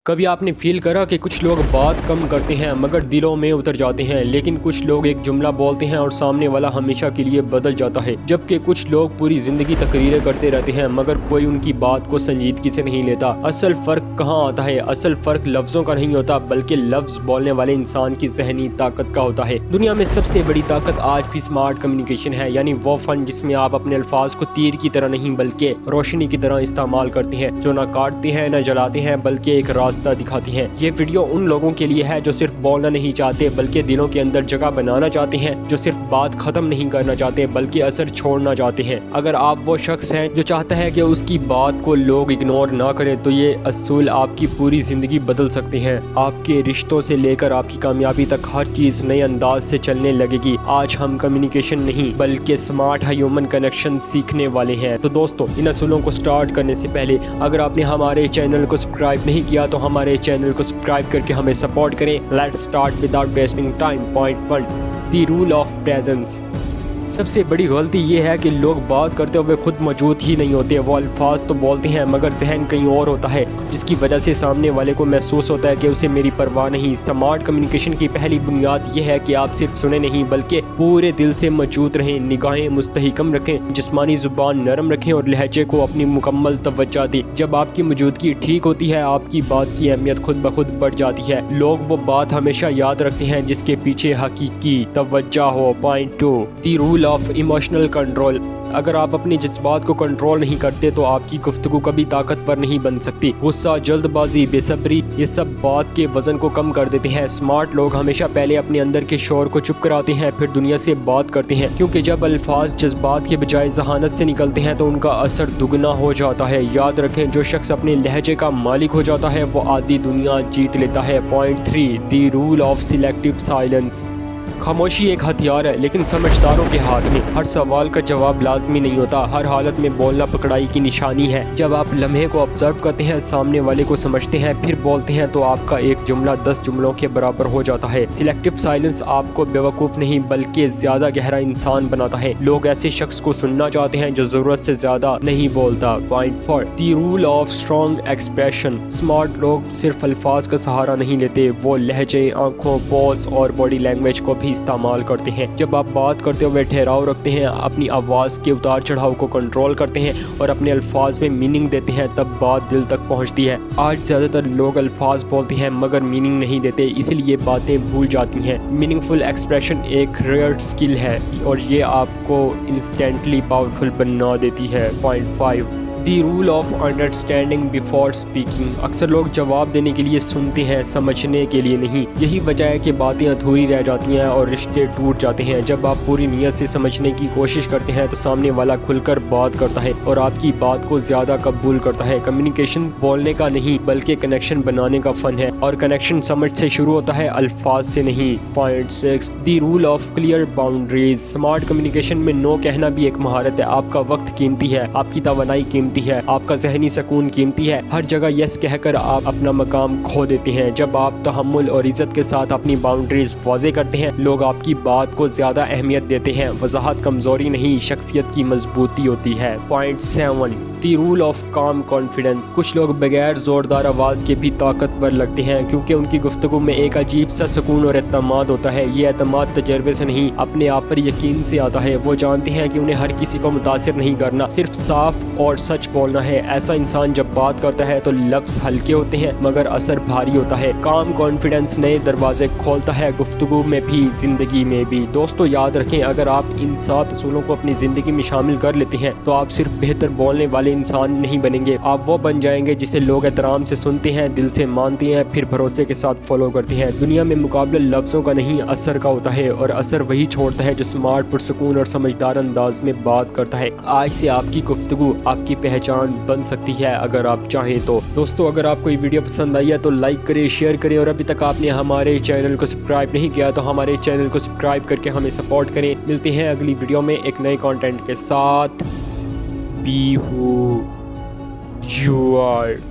کبھی آپ نے فیل کرا کہ کچھ لوگ بات کم کرتے ہیں مگر دلوں میں اتر جاتے ہیں، لیکن کچھ لوگ ایک جملہ بولتے ہیں اور سامنے والا ہمیشہ کے لیے بدل جاتا ہے، جبکہ کچھ لوگ پوری زندگی تقریریں کرتے رہتے ہیں مگر کوئی ان کی بات کو سنجیدگی سے نہیں لیتا۔ اصل فرق کہاں آتا ہے؟ اصل فرق لفظوں کا نہیں ہوتا بلکہ لفظ بولنے والے انسان کی ذہنی طاقت کا ہوتا ہے۔ دنیا میں سب سے بڑی طاقت آج بھی اسمارٹ کمیونیکیشن ہے، یعنی وہ فن جس میں آپ اپنے الفاظ کو تیر کی طرح نہیں بلکہ روشنی کی طرح استعمال کرتے ہیں، جو نہ کاٹتے ہیں نہ جلاتے ہیں بلکہ ایک راستہ دکھاتی ہیں۔ یہ ویڈیو ان لوگوں کے لیے ہے جو صرف بولنا نہیں چاہتے بلکہ دلوں کے اندر جگہ بنانا چاہتے ہیں، جو صرف بات ختم نہیں کرنا چاہتے بلکہ اثر چھوڑنا چاہتے ہیں۔ اگر آپ وہ شخص ہیں جو چاہتا ہے کہ اس کی بات کو لوگ اگنور نہ کریں تو یہ اصول آپ کی پوری زندگی بدل سکتے ہیں۔ آپ کے رشتوں سے لے کر آپ کی کامیابی تک ہر چیز نئے انداز سے چلنے لگے گی۔ آج ہم کمیونیکیشن نہیں بلکہ اسمارٹ ہیومن کنیکشن سیکھنے والے ہیں۔ تو دوستو، ان اصولوں کو سٹارٹ کرنے سے پہلے اگر آپ نے ہمارے چینل کو سبسکرائب نہیں کیا تو ہمارے چینل کو سبسکرائب کر کے ہمیں سپورٹ کریں۔ Let's start without wasting time. Point 1، the rule of presence. سب سے بڑی غلطی یہ ہے کہ لوگ بات کرتے ہوئے خود موجود ہی نہیں ہوتے۔ وہ الفاظ تو بولتے ہیں مگر ذہن کہیں اور ہوتا ہے، جس کی وجہ سے سامنے والے کو محسوس ہوتا ہے کہ اسے میری پرواہ نہیں۔ سمارٹ کمیونیکیشن کی پہلی بنیاد یہ ہے کہ آپ صرف سنیں نہیں بلکہ پورے دل سے موجود رہیں۔ نگاہیں مستحکم رکھیں، جسمانی زبان نرم رکھیں اور لہجے کو اپنی مکمل توجہ دیں۔ جب آپ کی موجودگی ٹھیک ہوتی ہے، آپ کی بات کی اہمیت خود بخود بڑھ جاتی ہے۔ لوگ وہ بات ہمیشہ یاد رکھتے ہیں جس کے پیچھے حقیقی توجہ ہو۔ Point 2، the rule of emotional control. اگر آپ اپنے جذبات کو کنٹرول نہیں کرتے تو آپ کی گفتگو کبھی طاقتور نہیں بن سکتی۔ غصہ، جلد بازی، بے صبری، یہ سب بات کے وزن کو کم کر دیتے ہیں۔ اسمارٹ لوگ ہمیشہ پہلے اپنے اندر کے شور کو چپ کراتے ہیں، پھر دنیا سے بات کرتے ہیں، کیونکہ جب الفاظ جذبات کے بجائے ذہانت سے نکلتے ہیں تو ان کا اثر دگنا ہو جاتا ہے۔ یاد رکھیں، جو شخص اپنے لہجے کا مالک ہو جاتا ہے وہ آدھی دنیا جیت لیتا ہے۔ Point 3، the rule of selective silence. خاموشی ایک ہتھیار ہے لیکن سمجھداروں کے ہاتھ میں۔ ہر سوال کا جواب لازمی نہیں ہوتا، ہر حالت میں بولنا پکڑائی کی نشانی ہے۔ جب آپ لمحے کو آبزرو کرتے ہیں، سامنے والے کو سمجھتے ہیں، پھر بولتے ہیں تو آپ کا ایک جملہ 10 جملوں کے برابر ہو جاتا ہے۔ سلیکٹیو سائلنس آپ کو بیوقوف نہیں بلکہ زیادہ گہرا انسان بناتا ہے۔ لوگ ایسے شخص کو سننا چاہتے ہیں جو ضرورت سے زیادہ نہیں بولتا۔ Point 4، the rule of strong expression. Smart لوگ صرف الفاظ کا سہارا نہیں لیتے، وہ لہجے، آنکھوں، پوز اور باڈی لینگویج کو بھی استعمال کرتے ہیں۔ جب آپ بات کرتے ہوئے ٹھہراؤ رکھتے ہیں، اپنی آواز کے اتار چڑھاؤ کو کنٹرول کرتے ہیں اور اپنے الفاظ میں میننگ دیتے ہیں، تب بات دل تک پہنچتی ہے۔ آج زیادہ تر لوگ الفاظ بولتے ہیں مگر میننگ نہیں دیتے، اس لیے باتیں بھول جاتی ہیں۔ میننگ فل ایکسپریشن ایک ریئر اسکل ہے اور یہ آپ کو انسٹنٹلی پاورفل بنا دیتی ہے۔ Point 5، the rule of understanding before speaking. اکثر لوگ جواب دینے کے لیے سنتے ہیں، سمجھنے کے لیے نہیں۔ یہی وجہ ہے کہ باتیں ادھوری رہ جاتی ہیں اور رشتے ٹوٹ جاتے ہیں۔ جب آپ پوری نیت سے سمجھنے کی کوشش کرتے ہیں تو سامنے والا کھل کر بات کرتا ہے اور آپ کی بات کو زیادہ قبول کرتا ہے۔ کمیونیکیشن بولنے کا نہیں بلکہ کنیکشن بنانے کا فن ہے، اور کنیکشن سمجھ سے شروع ہوتا ہے، الفاظ سے نہیں۔ Point 6، the rule of clear boundaries. Smart communication میں نو کہنا بھی ایک مہارت ہے۔ آپ کا وقت قیمتی ہے، آپ کی توانائی قیمتی ہے، آپ کا ذہنی سکون قیمتی ہے۔ ہر جگہ یس کہہ کر آپ اپنا مقام کھو دیتے ہیں۔ جب آپ تحمل اور عزت کے ساتھ اپنی باؤنڈریز واضح کرتے ہیں، لوگ آپ کی بات کو زیادہ اہمیت دیتے ہیں۔ وضاحت کمزوری نہیں، شخصیت کی مضبوطی ہوتی ہے۔ Point 7، the rule of calm confidence. کچھ لوگ بغیر زوردار آواز کے بھی طاقتور لگتے ہیں کیونکہ ان کی گفتگو میں ایک عجیب سا سکون اور اعتماد ہوتا ہے۔ یہ اعتماد تجربے سے نہیں، اپنے آپ پر یقین سے آتا ہے۔ وہ جانتے ہیں کہ انہیں ہر کسی کو متاثر نہیں کرنا، صرف صاف اور سچ بولنا ہے۔ ایسا انسان جب بات کرتا ہے تو لفظ ہلکے ہوتے ہیں مگر اثر بھاری ہوتا ہے۔ کام کانفیڈنس نئے دروازے کھولتا ہے، گفتگو میں بھی، زندگی میں بھی۔ دوستو یاد رکھیں، اگر آپ ان 7 اصولوں کو اپنی زندگی میں شامل کر لیتے ہیں تو آپ صرف بہتر بولنے والے انسان نہیں بنیں گے، آپ وہ بن جائیں گے جسے لوگ احترام سے سنتے ہیں، دل سے مانتے ہیں، پھر بھروسے کے ساتھ فالو کرتے ہیں۔ دنیا میں مقابلہ لفظوں کا نہیں، اثر کا ہوتا ہے، اور اثر وہی چھوڑتا ہے جو اسمارٹ، پرسکون اور سمجھدار انداز میں بات کرتا ہے۔ آج سے آپ کی گفتگو آپ کی پہچان بن سکتی ہے اگر آپ چاہیں تو۔ دوستو اگر آپ کو یہ ویڈیو پسند آئی ہے تو لائک کریں، شیئر کریں، اور ابھی تک آپ نے ہمارے چینل کو سبسکرائب نہیں کیا تو ہمارے چینل کو سبسکرائب کر کے ہمیں سپورٹ کریں۔ ملتے ہیں اگلی ویڈیو میں ایک نئے کنٹینٹ کے ساتھ۔ Be who you are.